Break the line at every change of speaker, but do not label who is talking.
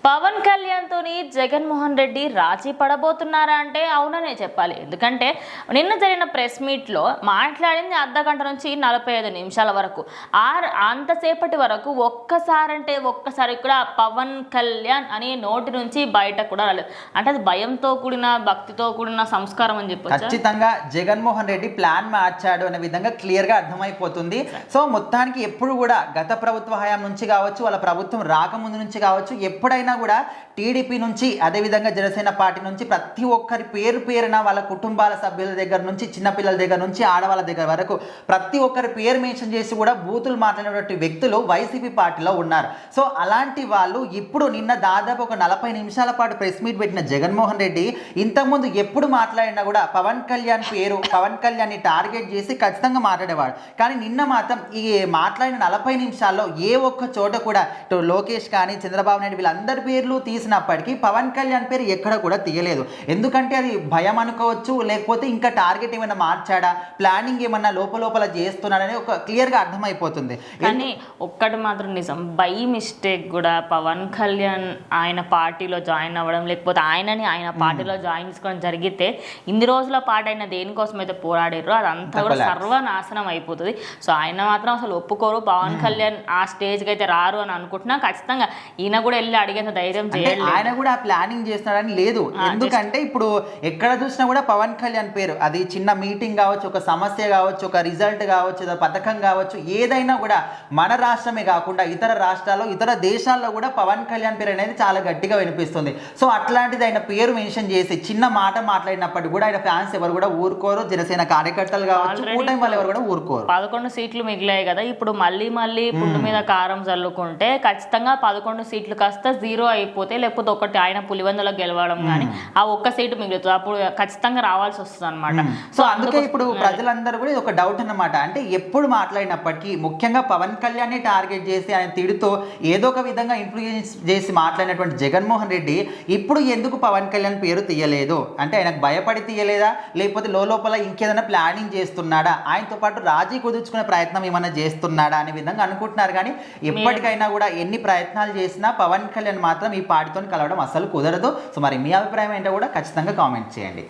పవన్ కళ్యాణ్ తోని జగన్మోహన్ రెడ్డి రాజీ పడబోతున్నారా అంటే అవుననే చెప్పాలి. ఎందుకంటే నిన్న జరిగిన ప్రెస్ మీట్లో మాట్లాడింది అర్ధగంట నుంచి 45 నిమిషాల వరకు. అంతసేపటి వరకు ఒక్కసారి కూడా పవన్ కళ్యాణ్ అని నోటి నుంచి బయట కూడా రాలేదు. అంటే అది భయంతో కూడిన భక్తితో కూడిన సంస్కారం అని చెప్పొచ్చు.
ఖచ్చితంగా జగన్మోహన్ రెడ్డి ప్లాన్ మార్చాడు అనే విధంగా క్లియర్ గా అర్థమైపోతుంది. సో మొత్తానికి ఎప్పుడు కూడా గత ప్రభుత్వ హయాం నుంచి కావచ్చు, వాళ్ళ ప్రభుత్వం రాకముందు నుంచి కావచ్చు, ఎప్పుడైనా కూడా టీడీపీ నుంచి అదేవిధంగా జనసేన పార్టీ నుంచి ప్రతి ఒక్కరి పేరున వాళ్ళ కుటుంబాల సభ్యుల దగ్గర నుంచి చిన్నపిల్లల దగ్గర నుంచి ఆడవాళ్ళ దగ్గర వరకు ప్రతి ఒక్కరి పేరు మెన్షన్ చేసి కూడా బూతులు మాట్లాడినటువంటి వ్యక్తులు వైసీపీ పార్టీలో ఉన్నారు. సో అలాంటి వాళ్ళు ఇప్పుడు నిన్న దాదాపు ఒక 40 నిమిషాల పాటు ప్రెస్ మీట్ పెట్టిన జగన్మోహన్ రెడ్డి ఇంతకుముందు ఎప్పుడు మాట్లాడినా కూడా పవన్ కళ్యాణ్ని టార్గెట్ చేసి ఖచ్చితంగా మాట్లాడేవాడు. కానీ నిన్న మాత్రం ఈ మాట్లాడిన 40 నిమిషాల్లో ఏ ఒక్క చోట కూడా లోకేష్ కానీ చంద్రబాబు నాయుడు వీళ్ళందరి పేర్లు తీసినప్పటికీ పవన్ కళ్యాణ్ పేరు ఎక్కడ కూడా తీయలేదు. ఎందుకంటే అది భయం అనుకోవచ్చు, లేకపోతే ఇంకా టార్గెట్ ఏమైనా మార్చాడా, ప్లానింగ్ ఏమన్నా లోపల చేస్తున్నాడని ఒక క్లియర్గా అర్థమైపోతుంది.
కానీ ఒక్కటి మాత్రం నిజం, బై మిస్టేక్ కూడా పవన్ కళ్యాణ్ ఆయన పార్టీలో జాయిన్ అవ్వడం, లేకపోతే ఆయన పార్టీలో జాయిన్ చేసుకోవడం జరిగితే ఇన్ని రోజుల పాటు ఆయన దేనికోసం అయితే పోరాడారో అదంతా కూడా సర్వనాశనం అయిపోతుంది. సో ఆయన మాత్రం అసలు ఒప్పుకోరు, పవన్ కళ్యాణ్ ఆ స్టేజ్కి అయితే రారు అని అనుకుంటున్నా. ఖచ్చితంగా ఈయన కూడా వెళ్ళి అడిగేంత ధైర్యం చేయాలి.
ఆయన కూడా ప్లానింగ్ చేస్తున్నాడని లేదు. ఎందుకంటే ఇప్పుడు ఎక్కడ చూసినా కూడా పవన్ కళ్యాణ్ పేరు, అది చిన్న మీటింగ్ కావచ్చు, ఒక సమస్య కావచ్చు, ఒక రిజల్ట్ కావచ్చు, పథకం కావచ్చు, ఏదైనా కూడా మన రాష్ట్రమే కాకుండా ఇతర రాష్ట్రాల్లో ఇతర దేశాల్లో కూడా పవన్ కళ్యాణ్ పేరు అనేది చాలా గట్టిగా వినిపిస్తుంది. సో అట్లాంటిది ఆయన పేరు మెన్షన్ చేసి చిన్న మాట మాట్లాడినప్పటికీ కూడా ఆయన ఫ్యాన్స్ ఎవరు కూడా ఊరుకోరు. జనసేన కార్యకర్తలు కావచ్చు, కూటమి వాళ్ళు ఎవరు కూడా ఊరుకోరు.
11 సీట్లు మిగిలాయి కదా, ఇప్పుడు మళ్ళీ పుండు మీద కారం చల్లుకుంటే ఖచ్చితంగా 11 సీట్లు కాస్త 0 అయిపోతే, లేకపోతే ఒకటి ఆయన పులివెందులకు గెలవడం కానీ ఆ ఒక్క సీటు మిగులుతుంది. అప్పుడు ఖచ్చితంగా రావాల్సి వస్తుంది అనమాట.
సో అందుకే ఇప్పుడు ప్రజలందరూ కూడా ఇది ఒక డౌట్ అన్నమాట. అంటే ఎప్పుడు మాట్లాడినప్పటికీ ముఖ్యంగా పవన్ కళ్యాణ్ ని టార్గెట్ చేసి ఆయన తిడుతూ ఏదో ఒక విధంగా ఇన్ఫ్లుయెన్స్ చేసి మాట్లాడినటువంటి జగన్మోహన్ రెడ్డి ఇప్పుడు ఎందుకు పవన్ కళ్యాణ్ పేరు తీయలేదు? అంటే ఆయనకు భయపడి తీయలేదా, లేకపోతే లోపల ఇంకేదైనా ప్లానింగ్ చేస్తున్నాడా, ఆయనతో పాటు రాజీ కుదుర్చుకునే ప్రయత్నం ఏమైనా చేస్తున్నాడా అనే విధంగా అనుకుంటున్నారు. కానీ ఎప్పటికైనా కూడా ఎన్ని ప్రయత్నాలు చేసినా పవన్ కళ్యాణ్ మాత్రం ఈ పార్టీతో కలవడం అసలు కుదరదు. సో మరి మీ అభిప్రాయం ఏంటో కూడా ఖచ్చితంగా కామెంట్ చేయండి.